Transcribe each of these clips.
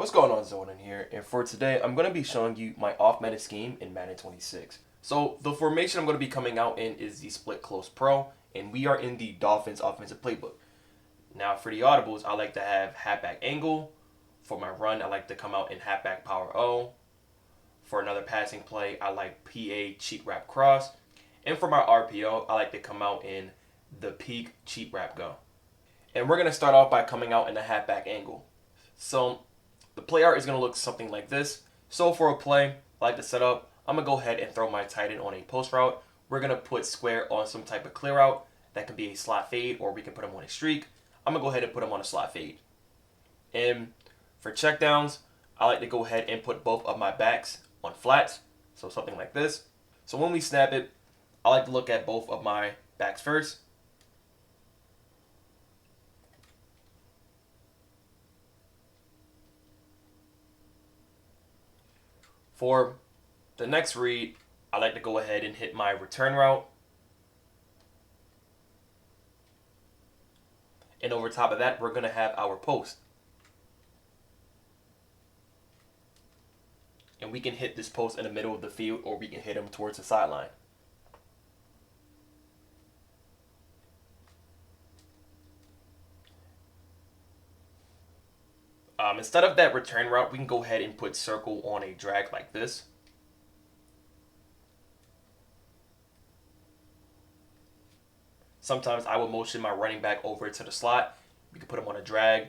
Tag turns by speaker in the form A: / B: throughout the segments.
A: What's going on, Zonin here, and for today I'm going to be showing you my off-meta scheme in Madden 26. So the formation I'm going to be coming out in is the split close pro, and we are in the Dolphins offensive playbook. Now for the audibles, I like to have halfback angle. For my run, I like to come out in halfback power O. For another passing play, I like PA cheat wrap cross. And for my RPO, I like to come out in the peak cheat wrap go. And we're going to start off by coming out in the halfback angle. So the play art is going to look something like this. So for a play, I like to set up, I'm going to go ahead and throw my tight end on a post route. We're going to put square on some type of clear out. That can be a slot fade, or we can put him on a streak. I'm going to go ahead and put him on a slot fade. And for checkdowns, I like to go ahead and put both of my backs on flats. So something like this. So when we snap it, I like to look at both of my backs first. For the next read, I like to go ahead and hit my return route. And over top of that, we're going to have our post. And we can hit this post in the middle of the field, or we can hit him towards the sideline. Instead of that return route, we can go ahead and put circle on a drag like this. Sometimes I will motion my running back over to the slot. We can put him on a drag.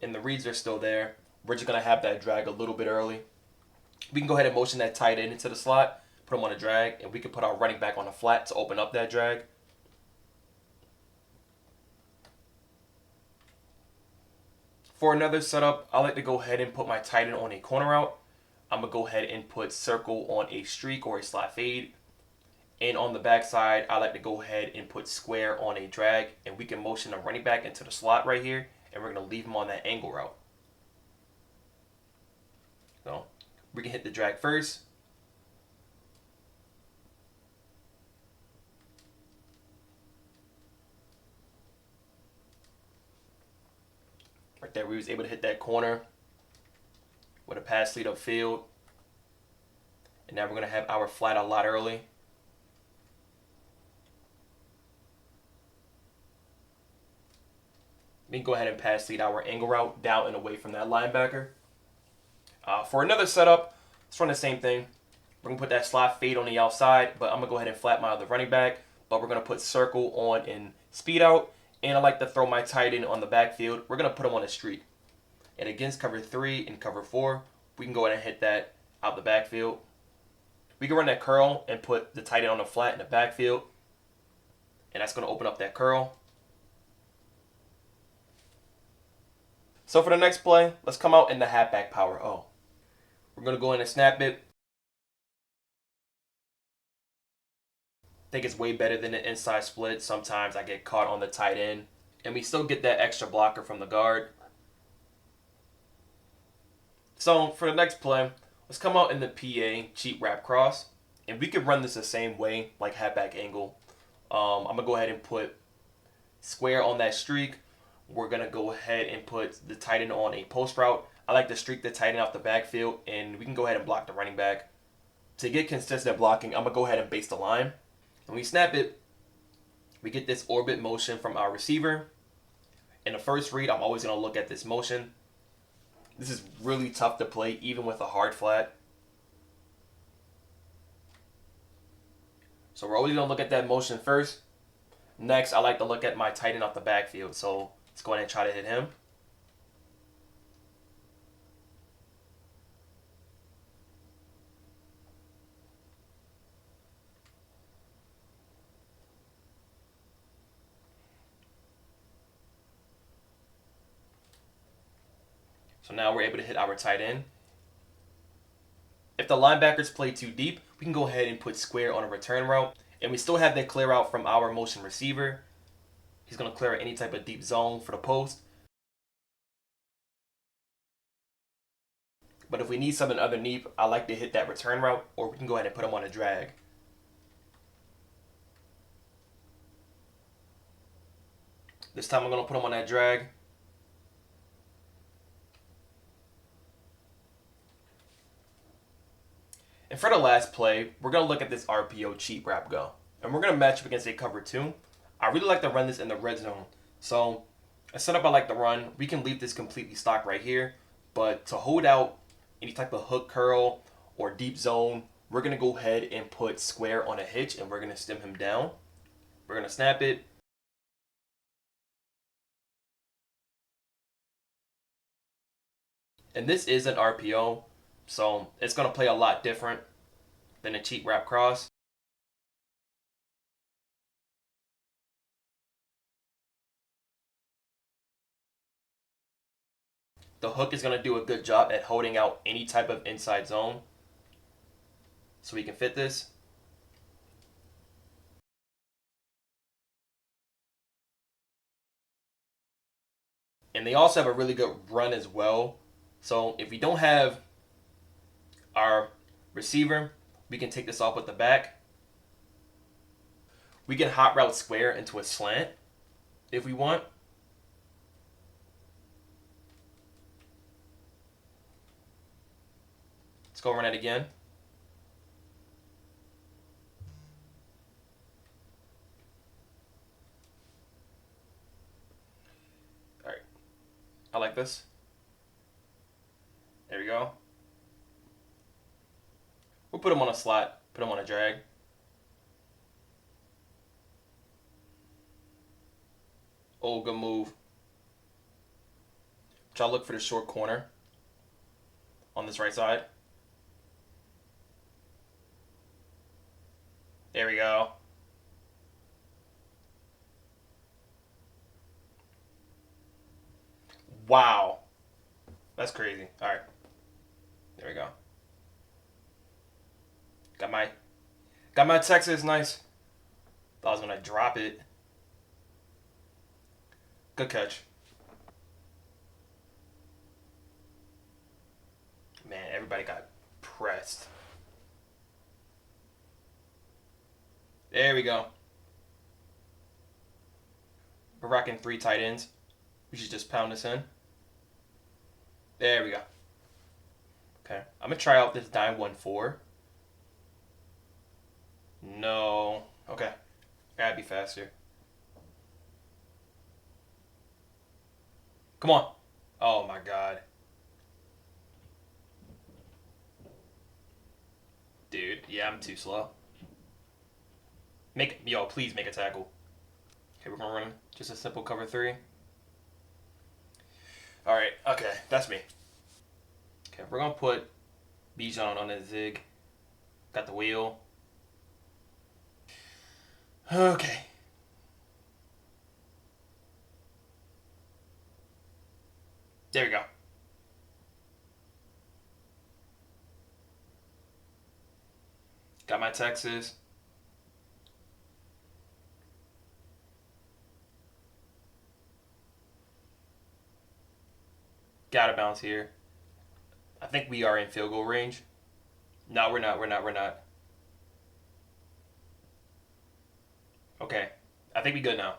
A: And the reads are still there. We're just going to have that drag a little bit early. We can go ahead and motion that tight end into the slot, put him on a drag, and we can put our running back on a flat to open up that drag. For another setup, I like to go ahead and put my tight end on a corner route. I'm going to go ahead and put circle on a streak or a slot fade. And on the backside, I like to go ahead and put square on a drag. And we can motion a running back into the slot right here. And we're going to leave him on that angle route. So we can hit the drag first. Right there, we was able to hit that corner with a pass lead upfield. And now we're going to have our flat a lot early. We can go ahead and pass lead our angle route down and away from that linebacker. For another setup, let's run the same thing. We're going to put that slot fade on the outside, but I'm going to go ahead and flat my other running back. But we're going to put circle on in speed out. And I like to throw my tight end on the backfield. We're going to put him on a streak. And against cover 3 and cover 4, we can go ahead and hit that out the backfield. We can run that curl and put the tight end on the flat in the backfield. And that's going to open up that curl. So for the next play, let's come out in the halfback power O. We're going to go in and snap it. I think it's way better than the inside split. Sometimes I get caught on the tight end. And we still get that extra blocker from the guard. So for the next play, let's come out in the PA cheat wrap cross. And we can run this the same way, like halfback angle. I'm going to go ahead and put square on that streak. We're going to go ahead and put the tight end on a post route. I like to streak the tight end off the backfield, and we can go ahead and block the running back. To get consistent blocking, I'm going to go ahead and base the line. When we snap it, we get this orbit motion from our receiver. In the first read, I'm always going to look at this motion. This is really tough to play, even with a hard flat. So we're always going to look at that motion first. Next, I like to look at my tight end off the backfield. So let's go ahead and try to hit him. So now we're able to hit our tight end. If the linebackers play too deep, we can go ahead and put square on a return route. And we still have that clear out from our motion receiver. He's going to clear any type of deep zone for the post. But if we need something underneath, I like to hit that return route, or we can go ahead and put him on a drag. This time I'm going to put him on that drag. And for the last play, we're going to look at this RPO cheat wrap go. And we're going to match up against a cover 2. I really like to run this in the red zone. So a setup I like to run, we can leave this completely stock right here. But to hold out any type of hook curl or deep zone, we're going to go ahead and put square on a hitch and we're going to stem him down. We're going to snap it. And this is an RPO, so it's going to play a lot different than a cheat wrap cross. The hook is going to do a good job at holding out any type of inside zone. So we can fit this. And they also have a really good run as well. So if we don't have our receiver, we can take this off with the back. We can hot route square into a slant if we want. Let's go run it again. All right. I like this. There we go. We'll put him on a slot, put him on a drag. Oh, good move. Try to look for the short corner on this right side. There we go. Wow. That's crazy. All right. There we go. Got my Texas. Nice. Thought I was going to drop it. Good catch. Man, everybody got pressed. There we go. We're rocking 3 tight ends. We should just pound this in. There we go. Okay. I'm going to try out this dime 1-4. No. Okay. Gotta be faster. Come on. Oh my god. Dude, yeah, I'm too slow. Please make a tackle. Okay, we're gonna run just a simple cover 3. Alright, okay, that's me. Okay, we're gonna put Bijan on a zig. Got the wheel. Okay. There we go. Got my Texas. Gotta bounce here. I think we are in field goal range. No, we're not. Okay. I think we good now.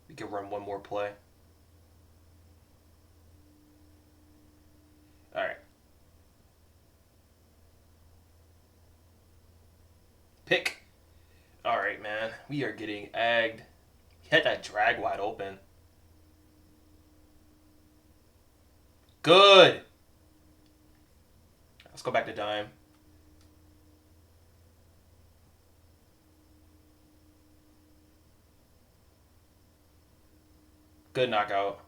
A: We can run one more play. Alright. Pick. Alright, man. We are getting egged. He had that drag wide open. Good. Let's go back to dime. Good knockout.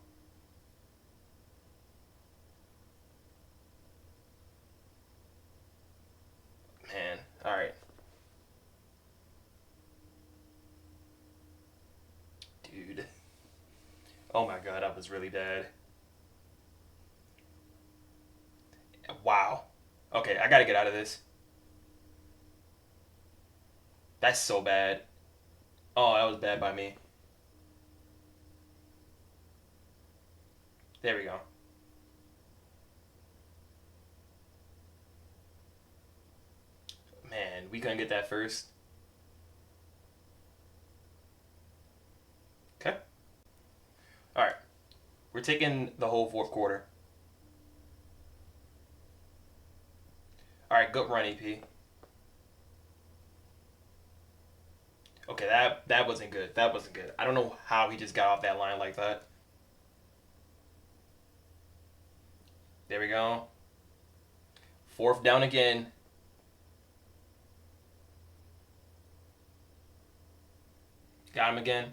A: Man, alright. Dude. Oh my god, that was really bad. Wow. Okay, I gotta get out of this. That's so bad. Oh, that was bad by me. There we go. Man, we couldn't get that first. Okay. Alright. We're taking the whole fourth quarter. Alright, good run, EP. Okay, that wasn't good. That wasn't good. I don't know how he just got off that line like that. There we go. Fourth down again. Got him again.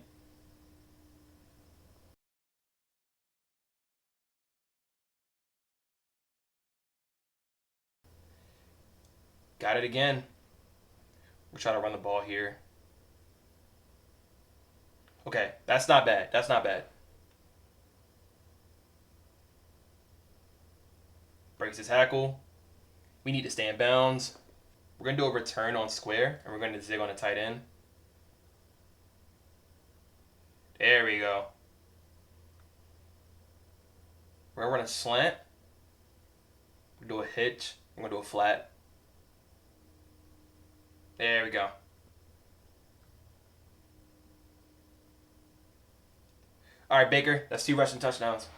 A: Got it again. We're trying to run the ball here. Okay, that's not bad. That's not bad. Breaks his tackle. We need to stay in bounds. We're going to do a return on square, and we're going to zig on a tight end. There we go. We're going to run a slant. We're going to do a hitch. We're going to do a flat. There we go. All right, Baker, that's 2 rushing touchdowns.